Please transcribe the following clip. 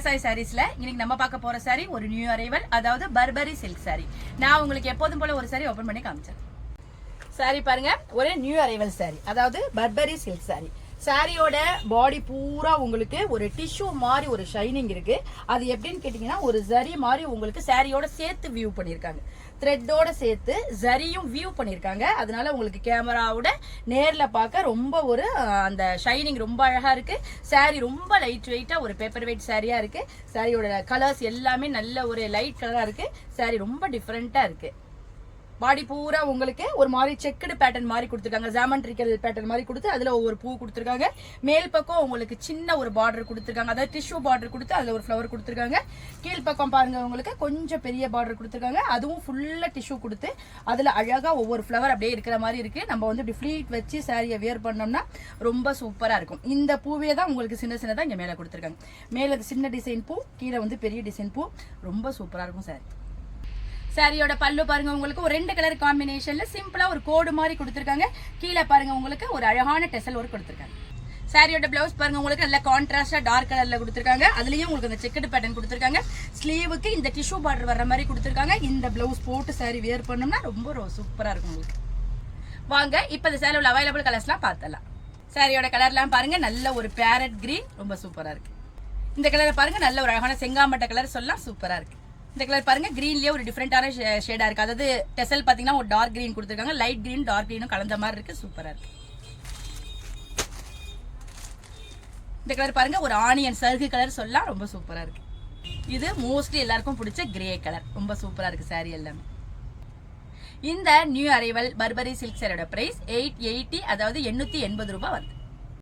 சாய் சாரீஸ்ல இன்னைக்கு நம்ம பார்க்க போற சாரி ஒரு நியூ அரைவல், அதாவது பர்பரி சில்க் சாரி. நான் உங்களுக்கு எப்போதும் போல ஒரு சாரி ஓபன் பண்ணி காமிச்சேன். சாரி பாருங்க, ஒரு நியூ அரைவல் சாரி, அதாவது பர்பரி சில்க் சாரி. சாரியோட பாடி பூரா உங்களுக்கு ஒரு டிஷ்யூ மாதிரி ஒரு ஷைனிங் இருக்கு. அது எப்படின்னு கேட்டீங்கன்னா, ஒரு ஜரி மாதிரி உங்களுக்கு சாரியோட சேர்த்து வியூ பண்ணிருக்காங்க, த்ரெட்டோட சேர்த்து ஜரியும் வியூ பண்ணிருக்காங்க. அதனால உங்களுக்கு கேமராவோட நேர்ல பார்க்க ரொம்ப ஒரு அந்த ஷைனிங் ரொம்ப அழகா இருக்கு. சாரி ரொம்ப லைட் வெயிட்டா ஒரு பேப்பர் வெயிட் சாரியா இருக்கு. சாரியோட கலர்ஸ் எல்லாமே நல்ல ஒரு லைட் கலரா இருக்கு. சாரி ரொம்ப டிஃப்ரெண்டா இருக்கு. பாடி பூரா உங்களுக்கு ஒரு மாதிரி செக்குடு பேட்டர்ன் மாதிரி கொடுத்துருக்காங்க, ஜாமெட்ரிக்கல் பேட்டர்ன் மாதிரி கொடுத்து அதுல ஒவ்வொரு பூ கொடுத்துருக்காங்க. மேல் பக்கம் உங்களுக்கு சின்ன ஒரு பார்டர் கொடுத்துருக்காங்க, அதாவது டிஷ்யூ பார்டர் கொடுத்து அதுல ஒரு ஃப்ளவர் கொடுத்துருக்காங்க. கீழ் பக்கம் பாருங்க உங்களுக்கு கொஞ்சம் பெரிய பார்டர் கொடுத்துருக்காங்க, அதுவும் ஃபுல்லா டிஷ்யூ கொடுத்து அதுல அழகா ஒவ்வொரு ஃப்ளவர் அப்படியே இருக்கிற மாதிரி இருக்கு. நம்ம வந்து இப்படி ஃபிளீட் வச்சு சாரியை வியர் பண்ணோம்னா ரொம்ப சூப்பரா இருக்கும். இந்த பூவே தான் உங்களுக்கு சின்ன சின்னதா இங்க மேல கொடுத்துருக்காங்க. மேல சின்ன டிசைன் பூ, கீழே வந்து பெரிய டிசைன் பூ, ரொம்ப சூப்பரா இருக்கும் சாரி. சாரியோட பல்லு பாருங்க, உங்களுக்கு ஒரு 2 கலர் காம்பினேஷன்ல சிம்பிளா ஒரு கோடு மாதிரி கொடுத்துருக்காங்க. கீழே பாருங்க உங்களுக்கு ஒரு அழகான டெசல் ஒர்க் கொடுத்துருக்காங்க. சாரியோட பிளவுஸ் பாருங்க, உங்களுக்கு நல்ல கான்ட்ராஸ்டா டார்க் கலர்ல கொடுத்துருக்காங்க. அதுலயும் உங்களுக்கு அந்த செக்குடு பேட்டர்ன் கொடுத்துருக்காங்க. ஸ்லீவுக்கு இந்த டிஷ்யூ பார்டர் வர்ற மாதிரி கொடுத்துருக்காங்க. இந்த பிளவுஸ் போட்டு சாரி வியர் பண்ணோம்னா ரொம்ப சூப்பரா இருக்கும் உங்களுக்கு. வாங்க இப்ப இந்த சாரியோட அவைலபிள் கலர்ஸ்லாம் பார்த்தலாம். சாரியோட கலர்லாம் பாருங்க, நல்ல ஒரு பேரட் கிரீன், ரொம்ப சூப்பரா இருக்கு. இந்த கலரை பாருங்க, நல்ல ஒரு அழகான செங்காமட்ட கலர் சொல்லலாம், சூப்பரா இருக்கு. இந்த கலர் பாருங்க, கிரீன்லயே ஒரு டிஃப்ரெண்டான ஷேடா இருக்கு. அதாவது டெசல் பாத்தீங்கன்னா ஒரு டார்க் கிரீன் கொடுத்துருக்காங்க, லைட் கிரீன் டார்க் கிரீனும் கலந்த மாதிரி இருக்கு, சூப்பரா இருக்கு. இந்த கலர் பாருங்க, ஒரு ஆனியன் சர்க்கு கலர் சொல்லலாம், ரொம்ப சூப்பரா இருக்கு. இது மோஸ்ட்லி எல்லாருக்கும் பிடிச்ச கிரே கலர், ரொம்ப சூப்பரா இருக்கு சாரி எல்லாமே. இந்த நியூ அரைவல் பர்பரி சில்க் சாரியோட பிரைஸ் 880, அதாவது 880 ரூபாய் வருது.